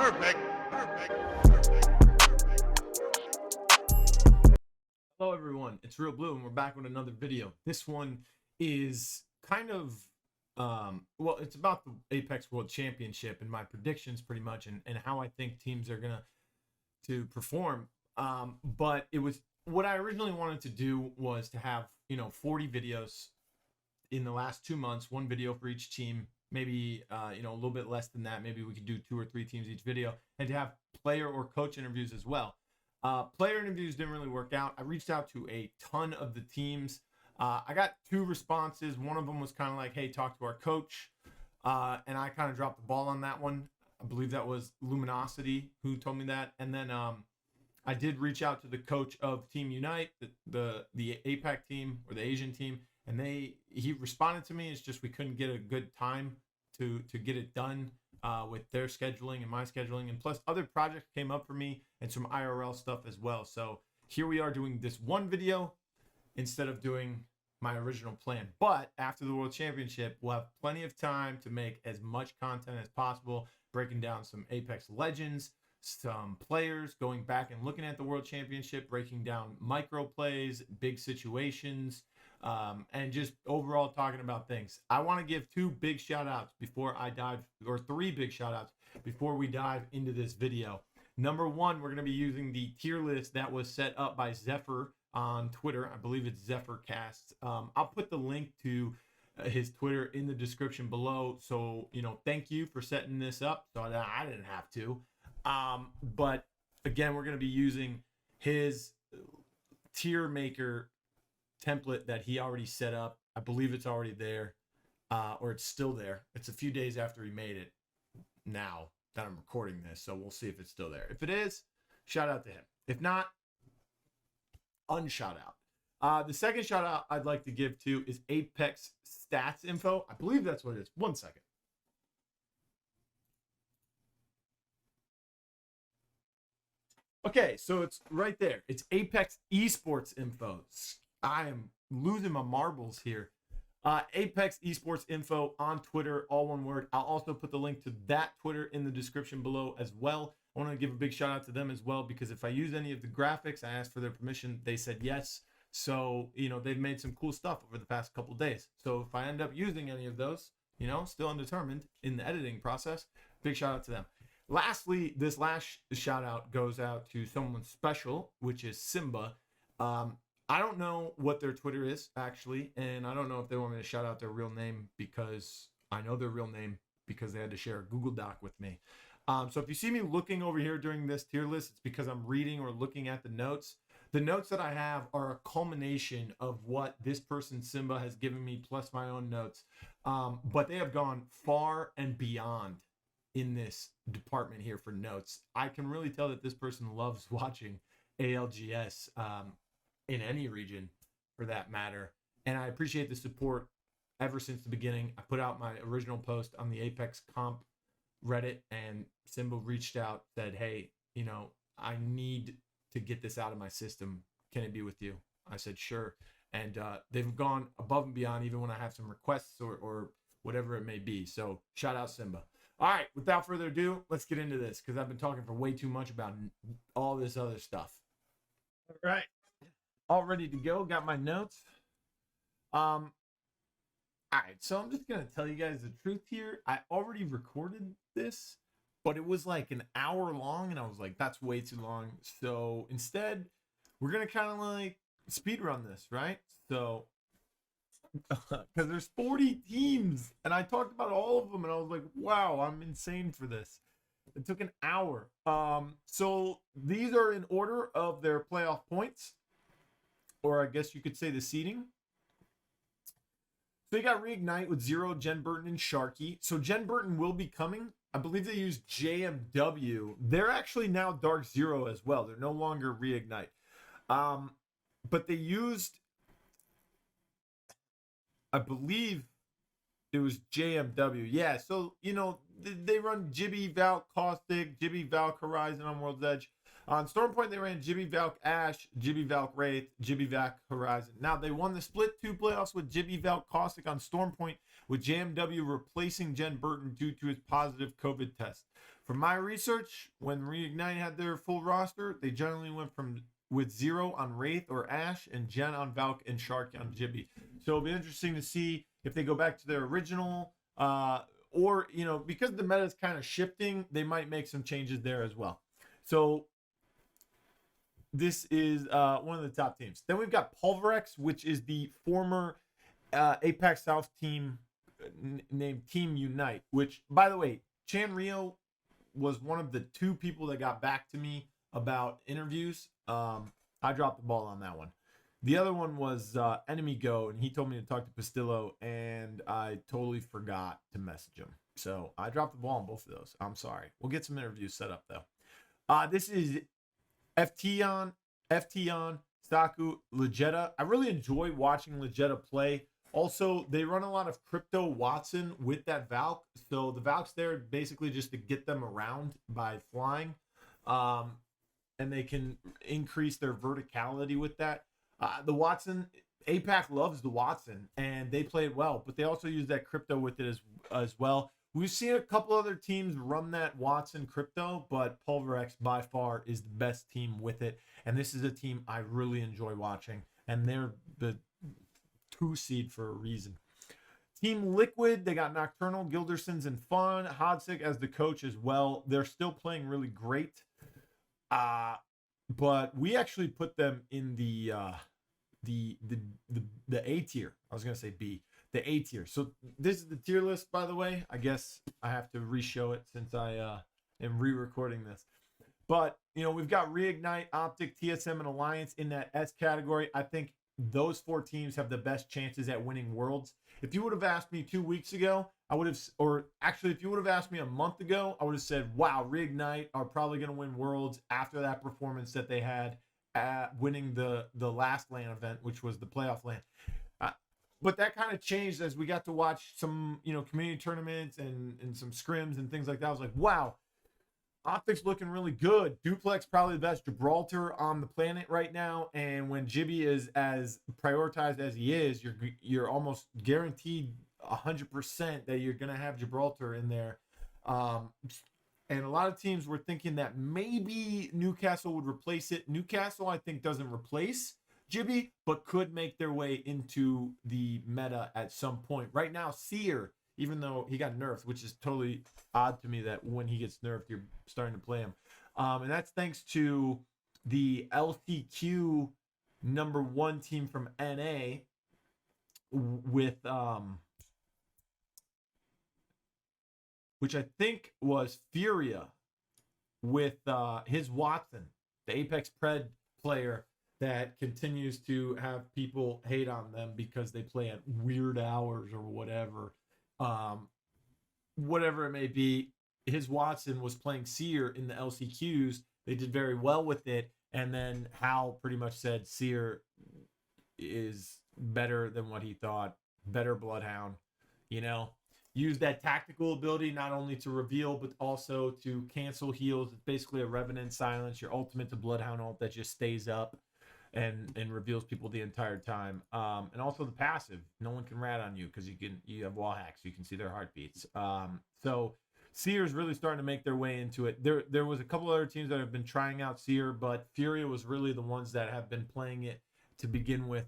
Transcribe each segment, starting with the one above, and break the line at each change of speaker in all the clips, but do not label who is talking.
Perfect.
Hello everyone, it's Real Blue and we're back with another video. This one is kind of well, it's about the Apex World Championship and my predictions pretty much, and how I think teams are gonna perform. But it was what I originally wanted to do was to have 40 videos in the last 2 months, one video for each team, maybe a little bit less than that. Maybe we could do 2 or 3 teams each video, and to have player or coach interviews as well. Player interviews didn't really work out. I reached out to a ton of the teams. I got 2 responses. One of them was kind of like, hey, talk to our coach. And I kind of dropped the ball on that one. I believe that was Luminosity who told me that. And then I did reach out to the coach of Team Unite, the APAC team or the Asian team, and he responded to me. It's just we couldn't get a good time to get it done with their scheduling and my scheduling, and plus other projects came up for me and some IRL stuff as well. So here we are doing this one video instead of doing my original plan. But after the World Championship, we'll have plenty of time to make as much content as possible, breaking down some Apex Legends, some players, going back and looking at the World Championship, breaking down micro plays, big situations, and just overall talking about things. I want to give 2 big shout outs before I dive, or 3 big shout outs before we dive into this video. Number 1, we're going to be using the tier list that was set up by Zephyr on Twitter. I believe it's ZephyrCast. I'll put the link to his Twitter in the description below. So, thank you for setting this up so that I didn't have to. But again, we're going to be using his tier maker template that he already set up. I believe it's already there, or it's still there. It's a few days after he made it now that I'm recording this. So we'll see if it's still there. If it is, shout out to him. If not, unshout out. The second shout out I'd like to give to is Apex Stats Info. I believe that's what it is. 1 second. Okay, so it's right there. It's Apex Esports Info. I am losing my marbles here. Apex Esports Info on Twitter, all one word. I'll also put the link to that Twitter in the description below as well. I want to give a big shout out to them as well, because if I use any of the graphics, I asked for their permission. They said yes. So, they've made some cool stuff over the past couple days. So if I end up using any of those, still undetermined in the editing process, big shout out to them. Lastly, this last shout out goes out to someone special, which is Simba. I don't know what their Twitter is actually, and I don't know if they want me to shout out their real name, because I know their real name because they had to share a Google Doc with me. So if you see me looking over here during this tier list, it's because I'm reading or looking at the notes. The notes that I have are a culmination of what this person, Simba, has given me, plus my own notes. But they have gone far and beyond in this department here for notes. I can really tell that this person loves watching ALGS in any region for that matter. And I appreciate the support ever since the beginning. I put out my original post on the Apex Comp Reddit, and Simba reached out, said, hey, I need to get this out of my system. Can it be with you? I said, sure. And they've gone above and beyond, even when I have some requests or whatever it may be. So shout out Simba. All right, without further ado, let's get into this, because I've been talking for way too much about all this other stuff. All right, all ready to go. Got my notes. All right, so I'm just gonna tell you guys the truth here. I already recorded this, but it was like an hour long, and I was like, that's way too long. So instead, we're gonna kind of like speed run this, right? So because there's 40 teams, and I talked about all of them, and I was like, wow, I'm insane for this. It took an hour. So these are in order of their playoff points, or I guess you could say the seeding. So you got Reignite with 0, Jen Burton, and Sharky. So Jen Burton will be coming. I believe they used JMW. They're actually now Dark Zero as well. They're no longer Reignite. But they used, I believe it was JMW. Yeah, so, they run Jibby, Val, Caustic, Jibby, Val, Horizon on World's Edge. On Storm Point, they ran Jibby Valk Ash, Jibby Valk Wraith, Jibby Valk Horizon. Now, they won the split 2 playoffs with Jibby Valk Caustic on Storm Point, with JMW replacing Jen Burton due to his positive COVID test. From my research, when Reignite had their full roster, they generally went with 0 on Wraith or Ash and Jen on Valk and Shark on Jibby. So it'll be interesting to see if they go back to their original, or, because the meta is kind of shifting, they might make some changes there as well. So this is one of the top teams. Then we've got Pulverex, which is the former Apex South team named Team Unite, which, by the way, Chan Rio was one of the 2 people that got back to me about interviews. I dropped the ball on that one. The other one was Enemy Go, and he told me to talk to Pastillo, and I totally forgot to message him. So I dropped the ball on both of those. I'm sorry. We'll get some interviews set up, though. This is FTon, Saku, Legetta. I really enjoy watching Legetta play. Also, they run a lot of Crypto Watson with that Valk. So the Valk's there basically just to get them around by flying. And they can increase their verticality with that. The Watson, APAC loves the Watson, and they play it well, but they also use that Crypto with it as well. We've seen a couple other teams run that Watson Crypto, but Pulverex by far is the best team with it. And this is a team I really enjoy watching, and they're the 2 seed for a reason. Team Liquid, they got Nocturnal, Gildersons, and Fun. Hodsik as the coach as well. They're still playing really great. But we actually put them in the A tier. I was gonna say B, the A tier. So this is the tier list, by the way. I guess I have to re-show it since I am re-recording this. But we've got Reignite, Optic, TSM, and Alliance in that S category. I think those 4 teams have the best chances at winning Worlds. If you would have asked me 2 weeks ago, I would have, or actually, if you would have asked me a month ago, I would have said, wow, Reignite are probably going to win Worlds after that performance that they had at winning the last LAN event, which was the playoff LAN. But that kind of changed as we got to watch some, community tournaments and some scrims and things like that. I was like, wow, Optics looking really good. Duplex probably the best Gibraltar on the planet right now. And when Jibby is as prioritized as he is, you're almost guaranteed 100% that you're going to have Gibraltar in there. And a lot of teams were thinking that maybe Newcastle would replace it. Newcastle, I think, doesn't replace Jibby, but could make their way into the meta at some point. Right now, Seer, even though he got nerfed, which is totally odd to me that when he gets nerfed, you're starting to play him. And that's thanks to the LCQ #1 team from NA with, which I think was Furia with his Watson, the Apex Pred player that continues to have people hate on them because they play at weird hours or whatever. Whatever it may be, his Watson was playing Seer in the LCQs. They did very well with it. And then Hal pretty much said Seer is better than what he thought. Better Bloodhound, use that tactical ability not only to reveal, but also to cancel heals. It's basically a Revenant Silence, your ultimate to Bloodhound ult that just stays up and reveals people the entire time. And also the passive. No one can rat on you because you have wall hacks. You can see their heartbeats. So Seer is really starting to make their way into it. There was a couple other teams that have been trying out Seer, but Furia was really the ones that have been playing it to begin with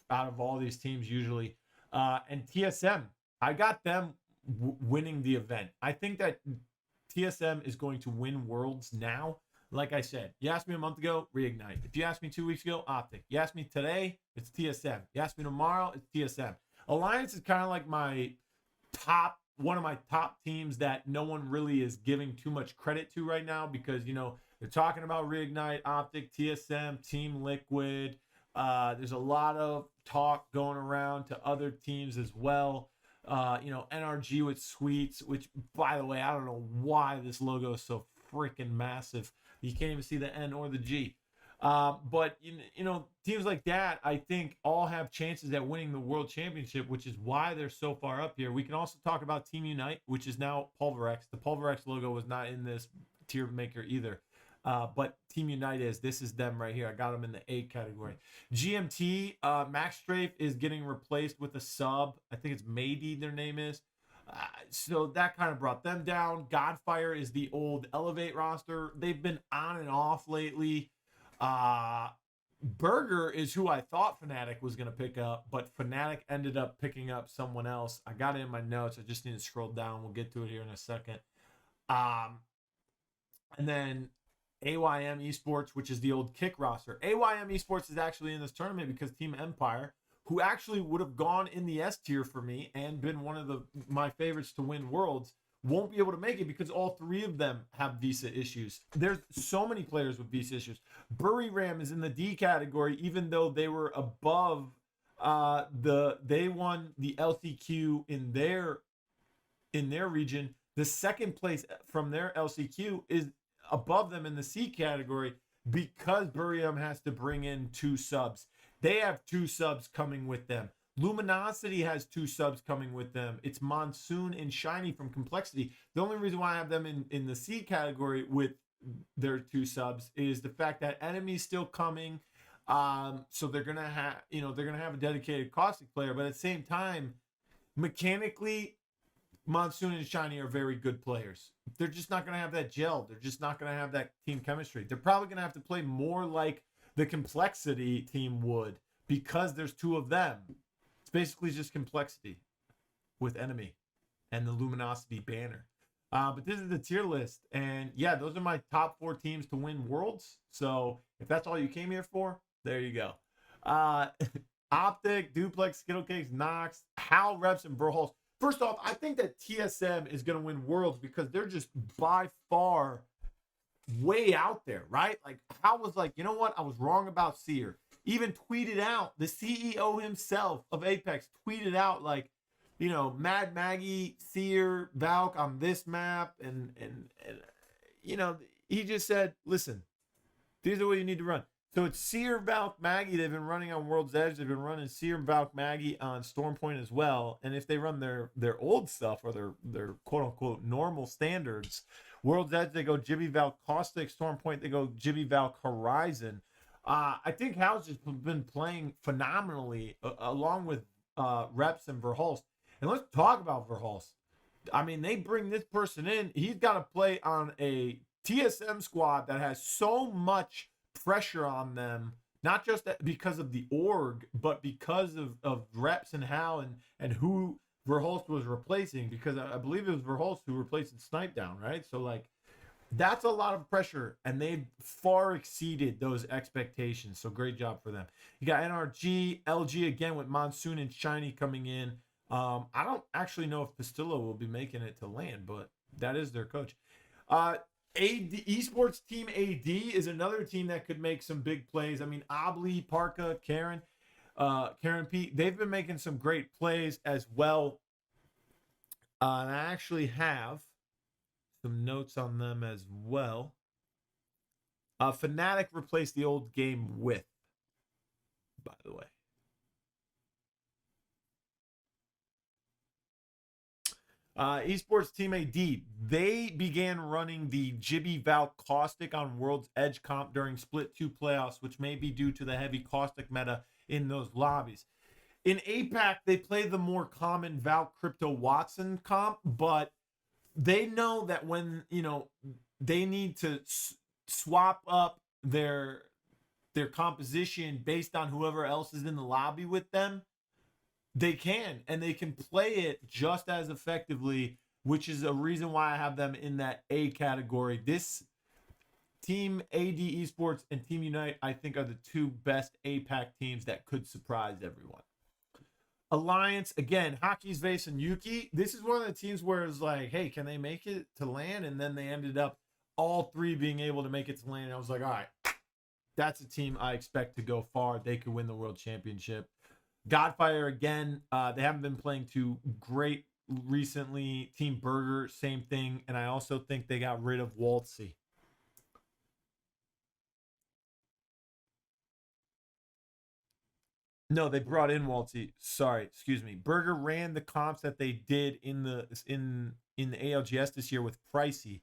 out of all these teams usually. And TSM, I got them winning the event. I think that TSM is going to win Worlds now. Like I said, you asked me a month ago, Reignite. If you asked me 2 weeks ago, Optic. You asked me today, it's TSM. You asked me tomorrow, it's TSM. Alliance is kind of like one of my top teams that no one really is giving too much credit to right now because, they're talking about Reignite, Optic, TSM, Team Liquid. There's a lot of talk going around to other teams as well. NRG with Sweets, which, by the way, I don't know why this logo is so freaking massive. You can't even see the N or the G. But, teams like that, I think, all have chances at winning the World Championship, which is why they're so far up here. We can also talk about Team Unite, which is now Pulverex. The Pulverex logo was not in this tier maker either. But Team United this is them right here. I got them in the A category. GMT, Max Strafe is getting replaced with a sub. I think it's Maydi, their name is. So that kind of brought them down. Godfire is the old Elevate roster. They've been on and off lately. Burger is who I thought Fnatic was going to pick up, but Fnatic ended up picking up someone else. I got it in my notes. I just need to scroll down. We'll get to it here in a second. And then AYM Esports, which is the old Kick roster. AYM Esports is actually in this tournament because Team Empire, who actually would have gone in the S tier for me and been one of my favorites to win Worlds, won't be able to make it because all three of them have visa issues. There's so many players with visa issues. Buriram is in the D category, even though they were above they won the LCQ in their region. The second place from their LCQ is above them in the C category because Buriram has to bring in 2 subs. They have 2 subs coming with them. Luminosity has 2 subs coming with them. It's Monsoon and Shiny from Complexity. The only reason why I have them in the C category with their 2 subs is the fact that Enemy's still coming. So they're gonna have a dedicated caustic player, but at the same time, mechanically, Monsoon and Shiny are very good players. They're just not gonna have that gel. They're just not gonna have that team chemistry. They're probably gonna have to play more like the Complexity team would because there's 2 of them. It's basically just Complexity with Enemy and the Luminosity banner. But this is the tier list. And yeah, those are my top 4 teams to win Worlds. So if that's all you came here for, there you go. Optic, Duplex, Skittlecakes, Nox, Hal, Reps, and Burhalls. First off, I think that TSM is going to win Worlds because they're just by far way out there, right? Like, Hal was like, you know what? I was wrong about Seer. Even tweeted out, the CEO himself of Apex tweeted out, like, you know, Mad Maggie, Seer, Valk on this map. And you know, he just said, listen, these are what you need to run. So it's Seer, Valk, Maggie. They've been running on World's Edge. They've been running Seer, Valk, Maggie on Stormpoint as well. And if they run their old stuff or their quote unquote normal standards, World's Edge, they go Jibby, Valk, Caustic. Stormpoint, they go Jibby, Valk, Horizon. I think Hal's just been playing phenomenally along with Reps and Verhulst. And let's talk about Verhulst. I mean, they bring this person in. He's got to play on a TSM squad that has so much pressure on them, not just because of the org, but because of Reps and Hal and who Verhulst was replacing. Because I believe it was Verhulst who replaced Snipedown, right? So, like, that's a lot of pressure, and they've far exceeded those expectations. So great job for them. You got NRG, LG again with Monsoon and Shiny coming in. I don't actually know if Pastillo will be making it to LAN, but that is their coach. Esports team AD is another team that could make some big plays. I mean, Obli, Parka, Karen P, they've been making some great plays as well. And I actually have some notes on them as well. Fnatic replaced the old game with, by the way. Esports Team AD, they began running the Jibby Valk Caustic on World's Edge comp during Split 2 playoffs, which may be due to the heavy Caustic meta in those lobbies. In APAC, they play the more common Valk Crypto Watson comp, but they know that when, you know, they need to swap up their composition based on whoever else is in the lobby with them, they can, and they can play it just as effectively, which is a reason why I have them in that A category. This Team AD Esports and Team Unite, I think, are the 2 best APAC teams that could surprise everyone. Alliance, again, Hockey's Vase and Yuki. This is one of the teams where it's like, hey, can they make it to LAN? And then they ended up all 3 being able to make it to LAN. And I was like, all right, that's a team I expect to go far. They could win the World Championship. Godfire, again, they haven't been playing too great recently. Team Burger, same thing. And I also think they got rid of Waltzy. No, they brought in Waltzy. Sorry, excuse me. Burger ran the comps that they did in the ALGS this year with Pricey.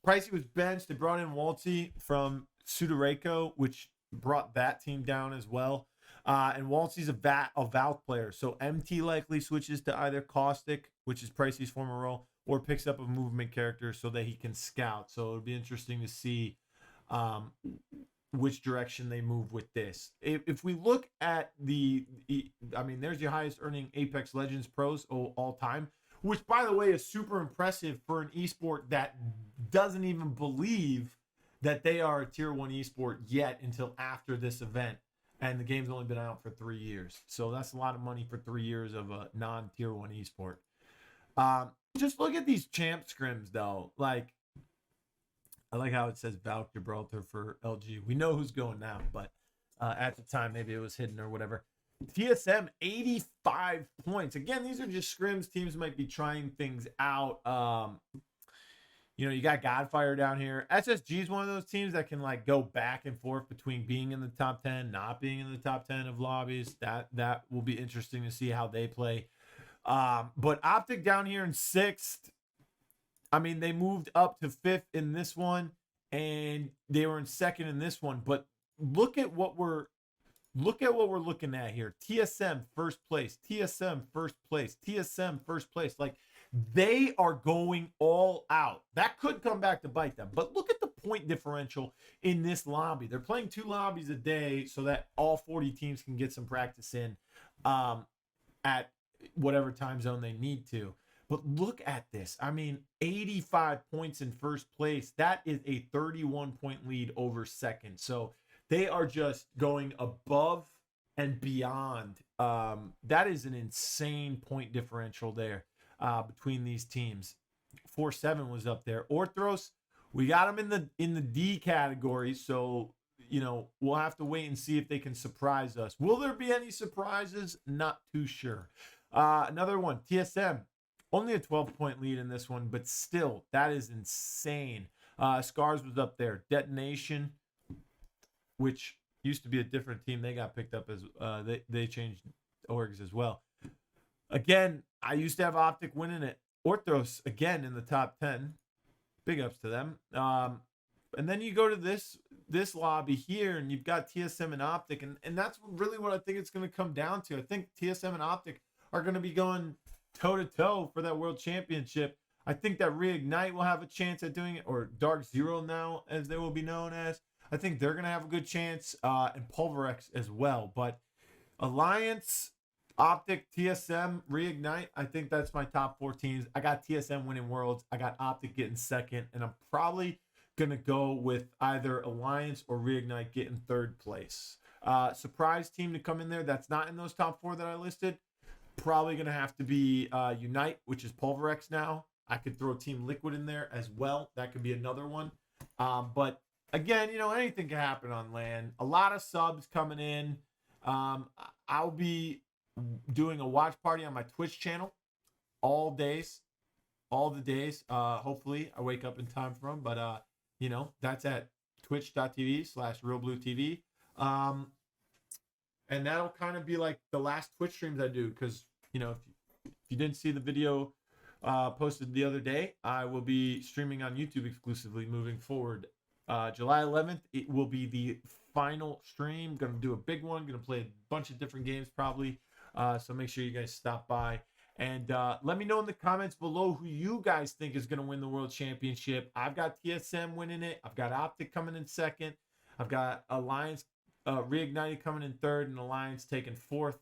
Pricey was benched. They brought in Waltzy from Sudareco, which brought that team down as well. And Waltzy's a Valk player. So MT likely switches to either Caustic, which is Pricey's former role, or picks up a movement character so that he can scout. So it'll be interesting to see which direction they move with this. If we look at there's your highest earning Apex Legends pros all time, which, by the way, is super impressive for an esport that doesn't even believe that they are a tier 1 esport yet until after this event. And the game's only been out for 3 years. So that's a lot of money for 3 years of a non-tier 1 esport. Just look at these champ scrims, though. Like, I like how it says Valk Gibraltar for LG. We know who's going now, but at the time, maybe it was hidden or whatever. TSM, 85 points. Again, these are just scrims. Teams might be trying things out. You got Godfire down here. SSG is one of those teams that can like go back and forth between being in the top 10, not being in the top 10 of lobbies. That will be interesting to see how they play. But Optic down here in 6th. I mean, they moved up to 5th in this one, and they were in 2nd in this one. But look at what we're looking at here. TSM first place. TSM first place. TSM first place. Like, they are going all out. That could come back to bite them. But look at the point differential in this lobby. They're playing 2 lobbies a day so that all 40 teams can get some practice in at whatever time zone they need to. But look at this. I mean, 85 points in first place. That is a 31-point lead over 2nd. So they are just going above and beyond. That is an insane point differential there between these teams. 4-7 was up there. Orthros, we got them in the D category, so we'll have to wait and see if they can surprise us. Will there be any surprises? Not too sure. Another one, TSM, only a 12-point lead in this one, but still, that is insane. Scars was up there. Detonation, which used to be a different team, they got picked up as they changed orgs as well. Again, I used to have Optic winning it. Orthros, again, in the top 10. Big ups to them. And then you go to this lobby here, and you've got TSM and Optic, and that's really what I think it's going to come down to. I think TSM and Optic are going to be going toe-to-toe for that World Championship. I think that Reignite will have a chance at doing it, or Dark Zero now, as they will be known as. I think they're going to have a good chance, and Pulverex as well. But Alliance, Optic, TSM, Reignite, I think that's my top 4 teams. I got TSM winning Worlds. I got Optic getting 2nd, and I'm probably going to go with either Alliance or Reignite getting 3rd place. Surprise team to come in there that's not in those top 4 that I listed, probably going to have to be Unite, which is Pulverex now. I could throw Team Liquid in there as well. That could be another one. But again, anything can happen on LAN. A lot of subs coming in. I'll be doing a watch party on my Twitch channel all the days. Hopefully I wake up in time for them, but that's at twitch.tv/realbluetv. And that'll kind of be like the last Twitch streams I do, because if you didn't see the video posted the other day, I will be streaming on YouTube exclusively moving forward. July 11th, it will be the final stream. Gonna do a big one. Gonna play a bunch of different games probably. So make sure you guys stop by. And let me know in the comments below who you guys think is going to win the World Championship. I've got TSM winning it. I've got Optic coming in 2nd. I've got Alliance Reignited coming in 3rd, and Alliance taking 4th.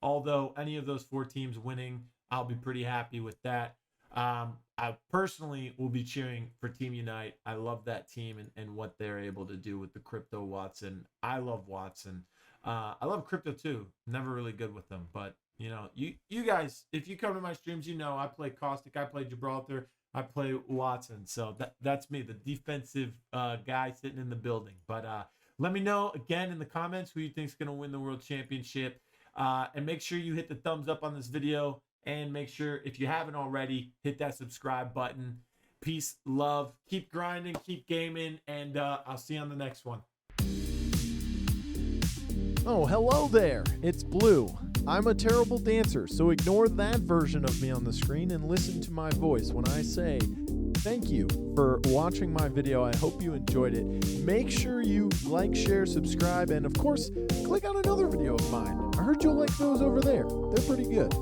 Although any of those 4 teams winning, I'll be pretty happy with that. I personally will be cheering for Team Unite. I love that team and what they're able to do with the Crypto Watson. I love Watson. I love Crypto too. Never really good with them, but you guys, if you come to my streams, I play Caustic, I play Gibraltar, I play Watson. So that's me, the defensive guy sitting in the building. But let me know again in the comments who you think is going to win the World Championship. And make sure you hit the thumbs up on this video, and make sure, if you haven't already, hit that subscribe button. Peace, love, keep grinding, keep gaming, and I'll see you on the next one.
Oh, hello there. It's Blue. I'm a terrible dancer, so ignore that version of me on the screen and listen to my voice when I say, thank you for watching my video. I hope you enjoyed it. Make sure you like, share, subscribe, and of course, click on another video of mine. I heard you'll like those over there. They're pretty good.